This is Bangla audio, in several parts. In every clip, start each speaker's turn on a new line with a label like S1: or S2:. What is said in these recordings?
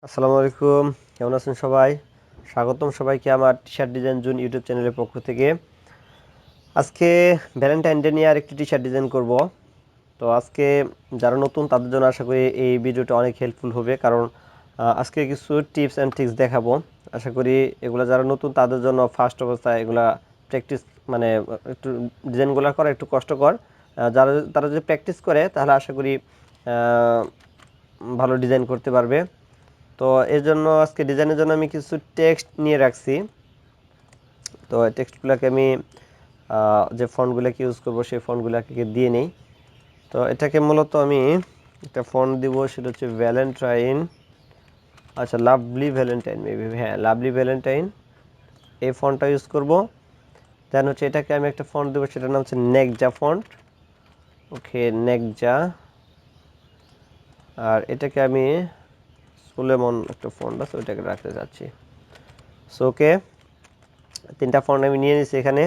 S1: আসসালামু আলাইকুম, কেমন আছেন সবাই? স্বাগতম সবাইকে আমার টি-শার্ট ডিজাইন জুন ইউটিউব চ্যানেলের পক্ষ থেকে। আজকে ভ্যালেন্টাইন ডে নিয়ে আরেকটি টি-শার্ট ডিজাইন করব। তো আজকে যারা নতুন তাদের জন্য আশা করি এই ভিডিওটা অনেক হেল্পফুল হবে, কারণ আজকে কিছু টিপস অ্যান্ড ট্রিক্স দেখাবো। আশা করি এগুলো যারা নতুন তাদের জন্য ফার্স্ট অবস্থায় এগুলা প্র্যাকটিস, মানে একটু ডিজাইনগুলো করা একটু কষ্টকর। তারা যদি প্র্যাকটিস করে তাহলে আশা করি ভালো ডিজাইন করতে পারবে। তো এর জন্য আজকে ডিজাইনের জন্য আমি কিছু টেক্সট নিয়ে রাখছি। তো টেক্সটগুলোকে আমি যে ফন্টগুলোকে ইউজ করবো সেই ফন্টগুলোকে দিয়ে নিই। তো এটাকে মূলত আমি একটা ফন্ট দিব, সেটা হচ্ছে ভ্যালেন্টাইন, আচ্ছা লাভলি ভ্যালেন্টাইন, মেবি হ্যাঁ লাভলি ভ্যালেন্টাইন, এই ফন্টটা ইউজ করব। দেন হচ্ছে এটাকে আমি একটা ফন্ট দেবো, সেটার নাম হচ্ছে নেকজা ফন্ট। ওকে, নেকজা। আর এটাকে আমি সুলেমন একটা ফন্ট আছে ওইটাকে রাখতে চাচ্ছি। সো ওকে, তিনটা ফন্ট আমি নিয়ে নিচ্ছি এখানে।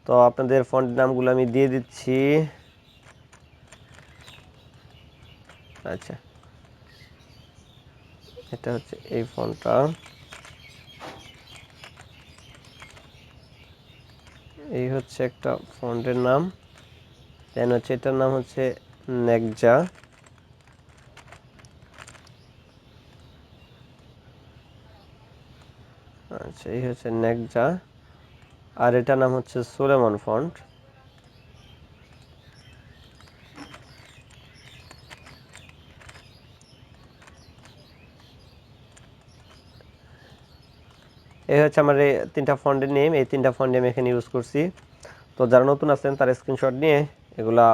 S1: তো আপনাদের ফন্ট নামগুলো আমি দিয়ে দিচ্ছি। আচ্ছা, এটা হচ্ছে এই ফন্টটা, এই হচ্ছে একটা ফন্টের নাম। দেন হচ্ছে এটার নাম হচ্ছে নেকজা। আচ্ছা, এই হচ্ছে নেকজা। আর এটার নাম হচ্ছে সুলেমন ফন্ট। এই হচ্ছে আমার এই তিনটা ফন্টের নেম, এই তিনটা ফন্ট আমি এখানে ইউজ করছি। তো যারা নতুন আছেন তারা স্ক্রিনশট নিয়ে এগুলা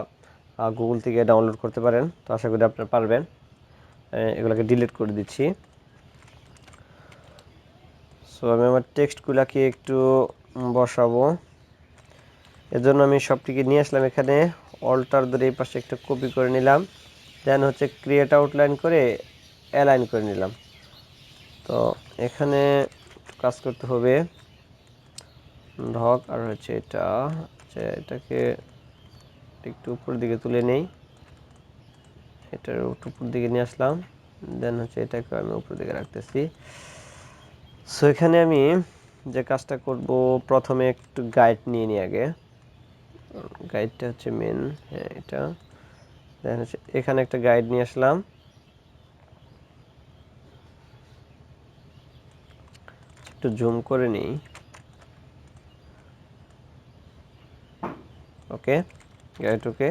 S1: গুগল থেকে ডাউনলোড করতে পারেন। তো আশা করি আপনারা পারবেন। এগুলোকে ডিলিট করে দিচ্ছি। সো আমি আমার টেক্সটগুলোকে একটু বসাবো। এর জন্য আমি সবটিকে নিয়ে আসলাম এখানে, অল্টার ধরে এই পাশে একটা কপি করে নিলাম। দেন হচ্ছে ক্রিয়েট আউটলাইন করে অ্যালাইন করে নিলাম। তো এখানে কাজ করতে হবে ঢক, আর হচ্ছে এটা হচ্ছে এটাকে একটু উপর দিকে তুলে নেই, এটার উপর দিকে নিয়ে আসলাম। দেন হচ্ছে এটাকে আমি উপর দিকে রাখতেছি। সো এখানে আমি যে কাজটা করব, প্রথমে একটু গাইড নিয়ে নিই আগে। গাইডটা হচ্ছে মেন, হ্যাঁ এটা। দেন হচ্ছে এখানে একটা গাইড নিয়ে আসলাম। একটু জুম করে নিই। ওকে, গাইড ওকে।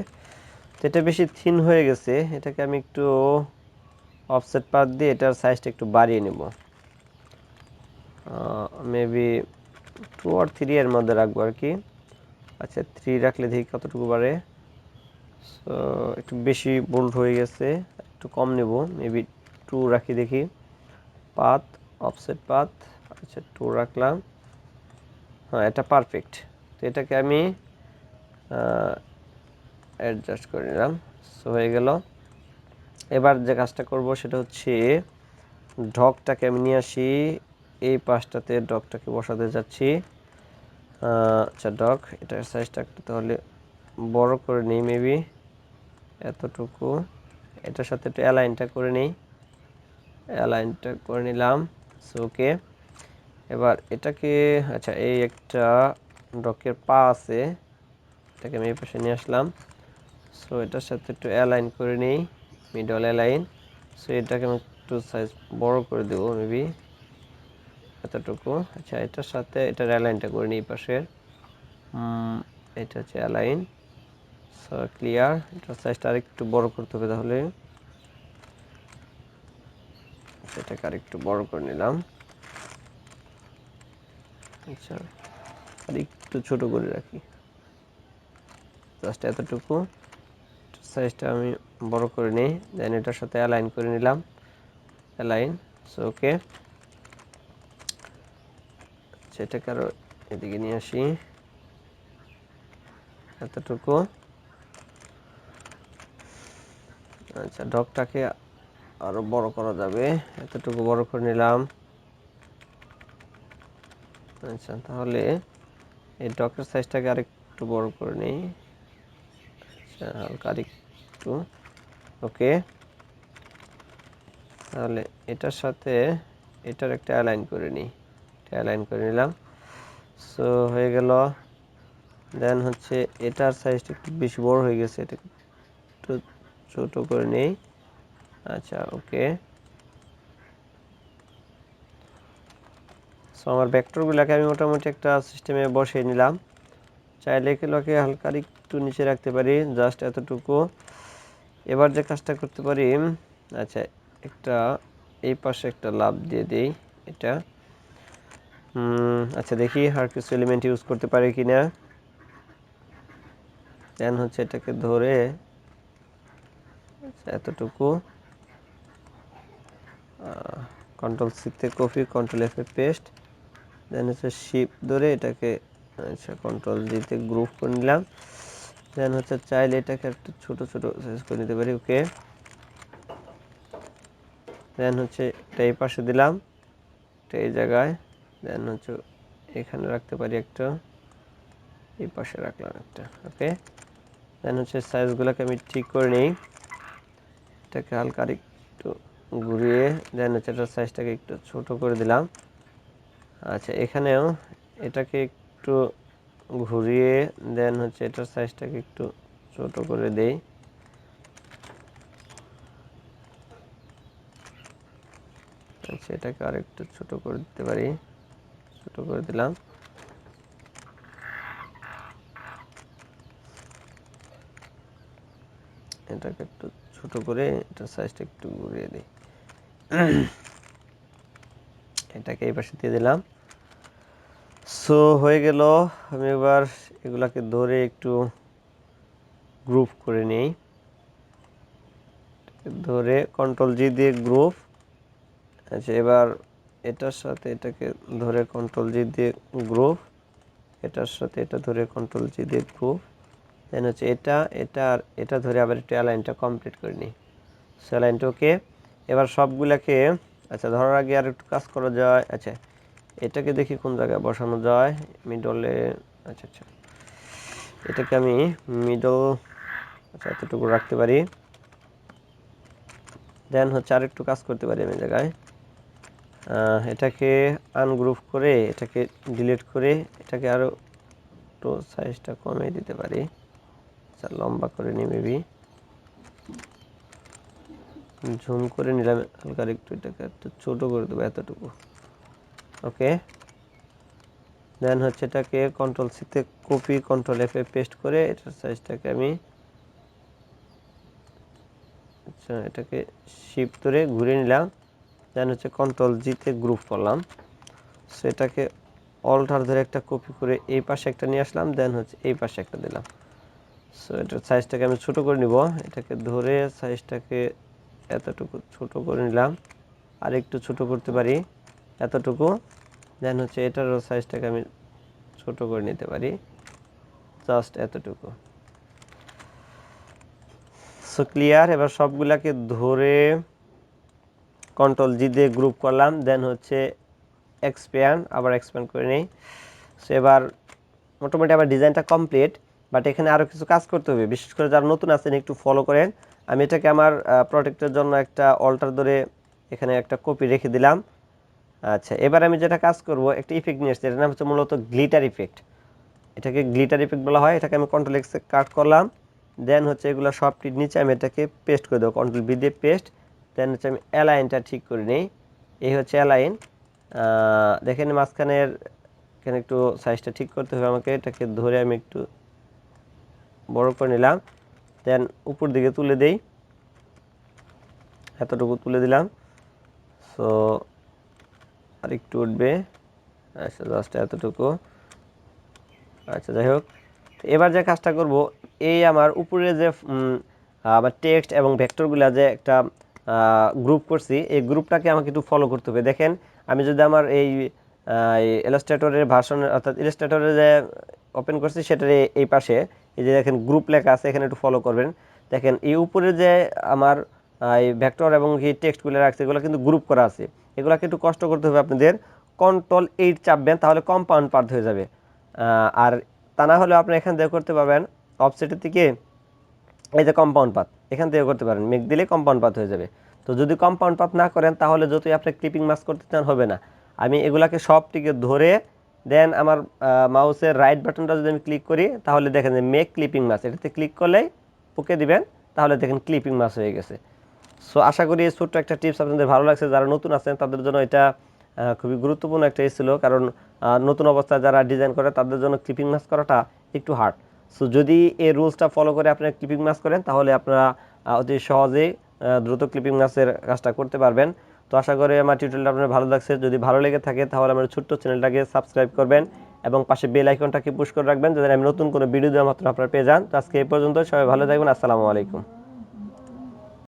S1: তো এটা বেশি থিন হয়ে গেছে, এটাকে আমি একটু অফসেট পাথ দিয়ে এটার সাইজটা একটু বাড়িয়ে নেব। মেবি 2 or 3 এর মধ্যে রাখবো আর কি। আচ্ছা, 3 রাখলে দেখি কতটুকু বাড়ে। সো একটু বেশি বোল্ড হয়ে গেছে, একটু কম নেব, মেবি 2 রাখি দেখি। পাথ, অফসেট পাথ, আচ্ছা 2 রাখলাম। হ্যাঁ, এটা পারফেক্ট। তো এটাকে আমি অ্যাডজাস্ট করে নিলাম। সো হয়ে গেল। এবার যে কাজটা করব সেটা হচ্ছে ডগটাকে আমি নিয়ে আসি, এই পাশটাতে ডগটাকে বসাতে যাচ্ছি। আচ্ছা ডগ, এটার সাইজটা একটু তাহলে বড় করে নিই, মেবি এতটুকু। এটার সাথে একটু অ্যালাইনটা করে নিই, অ্যালাইনটা করে নিলাম। সো ওকে, এবার এটাকে, আচ্ছা এই একটা ডকের পা আছে, এটাকে আমি এই পাশে নিয়ে আসলাম। সো এটার সাথে একটু অ্যালাইন করে নিই, মিডল অ্যালাইন। সো এটাকে আমি একটু সাইজ বড় করে দেবো, মেবি এতটুকু। আচ্ছা, এটার সাথে এটার অ্যালাইনটা করে নিই পাশের। এটা হচ্ছে অ্যালাইন। So clear. এটার সাইজটা আরেকটু বড় করতে হবে তাহলে, সেটাকে আরেকটু বড় করে নিলাম। আচ্ছা, আর একটু ছোট করে রাখি, জাস্ট এতটুকু। সাইজটা আমি বড় করে নিই, দেন এটার সাথে অ্যালাইন করে নিলাম, অ্যালাইন। সো ওকে, সেটাকে আরও এদিকে নিয়ে আসি, এতটুকু। আচ্ছা, ডগটাকে আরও বড় করা যাবে, এতটুকু বড় করে নিলাম। আচ্ছা, তাহলে এই ডগের সাইজটাকে আরেকটু বড় করে নিই, আচ্ছা হালকা আরেকটু। ওকে, তাহলে এটার সাথে এটার একটা অ্যালাইন করে নিই, এটা অ্যালাইন করে নিলাম। সো হয়ে গেল। দেন হচ্ছে এটার সাইজটা একটু বেশি বড় হয়ে গেছে, এটা একটু ছোট করে নেই। আচ্ছা ওকে। সো আমার ভেক্টরগুলোকে আমি মোটামুটি একটা সিস্টেমে বসিয়ে নিলাম। চাইলে এগুলোকে হালকা একটু নিচে রাখতে পারি, জাস্ট এতটুকু। এবার যে কাজটা করতে পারি, আচ্ছা একটা এই পাশে একটা লাভ দিয়ে দিই এটা। আচ্ছা দেখি আর কিছু এলিমেন্ট ইউজ করতে পারি কিনা। দেন হচ্ছে এটাকে ধরে এতটুকু কন্ট্রোল সিতে কপি, কন্ট্রোল এফ এ পেস্ট, দেন হচ্ছে শিফট ধরে এটাকে আচ্ছা কন্ট্রোল দিতে গ্রুপ করে নিলাম। দেন হচ্ছে চাইলে এটাকে একটু ছোট ছোট সাইজ করে নিতে পারি। ওকে। দেন হচ্ছে এটা এই পাশে দিলাম, এটা এই জায়গায়। দেন হচ্ছে এখানে রাখতে পারি একটা, এই পাশে রাখলাম একটা। ওকে। দেন হচ্ছে সাইজগুলোকে আমি ঠিক করে নিই, এটাকে হালকা একটু ঘুরিয়ে দেন হচ্ছে এটার সাইজটাকে একটু ছোট করে দিলাম। আচ্ছা এখানেও এটাকে একটু ঘুরিয়ে দেন হচ্ছে এটার সাইজটাকে একটু ছোট করে দেই। আচ্ছা এটাকে আর একটু ছোট করে দিতে পারি, ছোট করে দিলাম। এটাকে একটু ছোট করে এটার সাইজটা একটু ঘুরিয়ে দিই। এটাকে এই পাশে দিয়ে দিলাম। সো হয়ে গেল। আমি এবার এগুলাকে ধরে একটু গ্রুপ করে নিই, ধরে কন্ট্রোল জি দিয়ে গ্রুপ। আচ্ছা এবার এটার সাথে এটাকে ধরে কন্ট্রোল জি দিয়ে গ্রুপ, এটার সাথে এটা ধরে কন্ট্রোল জি দিয়ে গ্রুপ। দেন হচ্ছে এটা এটা আর এটা ধরে আবার একটু অ্যালাইনটা কমপ্লিট করে নিই। সো অ্যালাইনটা ওকে। এবার সবগুলাকে আচ্ছা ধরার আগে আর একটু কাজ করা যায়। আচ্ছা এটাকে দেখি কোন জায়গায় বসানো যায়, মিডলে। আচ্ছা আচ্ছা এটাকে আমি মিডল আচ্ছা এতটুকু রাখতে পারি। দেন হচ্ছে আর একটু কাজ করতে পারি আমি জায়গায়, এটাকে আনগ্রুপ করে এটাকে ডিলিট করে এটাকে আরও একটু সাইজটা কমিয়ে দিতে পারি। আচ্ছা লম্বা করে নিই, মেবি ঝুম করে নিলাম হালকা একটু, এটাকে একটু ছোটো করে দেবো এতটুকু। ওকে। দেন হচ্ছে এটাকে কন্ট্রোল সিতে কপি, কন্ট্রোল এফ এ পেস্ট করে এটার সাইজটাকে আমি আচ্ছা এটাকে শিফট ধরে ঘুরে নিলাম। দেন হচ্ছে কন্ট্রোল জিতে গ্রুপ করলাম। সো এটাকে অল্টার ধরে একটা কপি করে এই পাশে একটা নিয়ে আসলাম, দেন হচ্ছে এই পাশে একটা দিলাম। সো এটার সাইজটাকে আমি ছোট করে নিব, এটাকে ধরে সাইজটাকে এতটুকু ছোট করে নিলাম, আর একটু ছোট করতে পারি এতটুকু। দেন হচ্ছে এটারও সাইজটাকে আমি ছোট করে নিতে পারি জাস্ট এতটুকু। So clear. এবার সবগুলাকে ধরে কন্ট্রোল জি দিয়ে গ্রুপ করলাম, দেন হচ্ছে এক্সপ্যান্ড, আবার এক্সপ্যান্ড করে নিই। সো এবার মোটামুটি আমার ডিজাইনটা কমপ্লিট, বাট এখানে আরও কিছু কাজ করতে হবে, বিশেষ করে যারা নতুন আছেন একটু ফলো করেন। আমি এটাকে আমার প্রোটেক্টের জন্য একটা অল্টার ধরে এখানে একটা কপি রেখে দিলাম। আচ্ছা এবার আমি যেটা কাজ করব, একটা ইফেক্ট নিয়ে এসেছি, এটার নাম হচ্ছে মূলত গ্লিটার ইফেক্ট। এটাকে গ্লিটার ইফেক্ট বলা হয়। এটাকে আমি কন্ট্রোল এক্সে কাট করলাম, দেন হচ্ছে এগুলো সবটির নিচে আমি এটাকে পেস্ট করে দেবো, কন্ট্রোল বি দিয়ে পেস্ট। দেন হচ্ছে আমি অ্যালাইনটা ঠিক করে নিই, এই হচ্ছে অ্যালাইন। দেখেন মাঝখানের এখানে একটু সাইজটা ঠিক করতে হবে আমাকে, এটাকে ধরে আমি একটু বড় করে নিলাম, দেন উপর দিকে তুলে দেই, এতটুকু তুলে দিলাম। সো আর একটু উঠবে, আচ্ছা জাস্ট এতটুকু। আচ্ছা যাই হোক, এবার যে কাজটা করব, এই আমার উপরে যে আমার টেক্সট এবং ভেক্টরগুলো যে একটা গ্রুপ করছি, এই গ্রুপটাকে আমাকে একটু ফলো করতে হবে। দেখেন আমি যদি আমার এই ইলাস্ট্রেটরের ভার্সন অর্থাৎ ইলাস্ট্রেটরে যে ওপেন করছি সেটার এই পাশে এই যে দেখেন গ্রুপ লেখা আছে, এখানে একটু ফলো করবেন। দেখেন এই উপরে যে আমার এই ভেক্টর এবং এই টেক্সটগুলো রাখছে, এগুলো কিন্তু গ্রুপ করা আছে। এগুলোকে একটু কষ্ট করতে হবে আপনাদের, কন্ট্রোল 8 চাপবেন, তাহলে কম্পাউন্ড পার্ট হয়ে যাবে। আর তা না হলে আপনি এখান থেকে করতে পারবেন অফসেটের থেকে, এই যে কম্পাউন্ড পাথ, এখান থেকে করতে পারেন, মেক দিলে কম্পাউন্ড পাথ হয়ে যাবে। তো যদি কম্পাউন্ড পাথ না করেন তাহলে যতই আপনি ক্লিপিং মাস্ক করতে চান হবে না। আমি এগুলাকে সবটিকে ধরে দেন আমার মাউসের রাইট বাটনটা যদি আমি ক্লিক করি তাহলে দেখেন যে মেক ক্লিপিং মাস্ক, এটাতে ক্লিক করলেই ওকে দিবেন, তাহলে দেখেন ক্লিপিং মাস্ক হয়ে গেছে। সো আশা করি এই ছোট্ট একটা টিপস আপনাদের ভালো লাগছে। যারা নতুন আছেন তাদের জন্য এটা খুবই গুরুত্বপূর্ণ একটা ছিল, কারণ নতুন অবস্থায় যারা ডিজাইন করে তাদের জন্য ক্লিপিং মাস্ক করাটা একটু হার্ড। সো যদি এই রুলসটা ফলো করে আপনারা ক্লিপিং মাস্ক করেন তাহলে আপনারা অতি সহজেই দ্রুত ক্লিপিং মাস্কের কাজটা করতে পারবেন। তো আশা করি আমার টিউটোরিয়ালটা আপনার ভালো লাগছে। যদি ভালো লেগে থাকে তাহলে আমার ছোট্ট চ্যানেলটাকে সাবস্ক্রাইব করবেন এবং পাশে বেল আইকনটাকে পুশ করে রাখবেন যাতে আমি নতুন কোনো ভিডিও দেওয়া মাত্র আপনারা পেয়ে যান। তো আজকে এই পর্যন্ত, সবাই ভালো থাকবেন। আসসালামু আলাইকুম।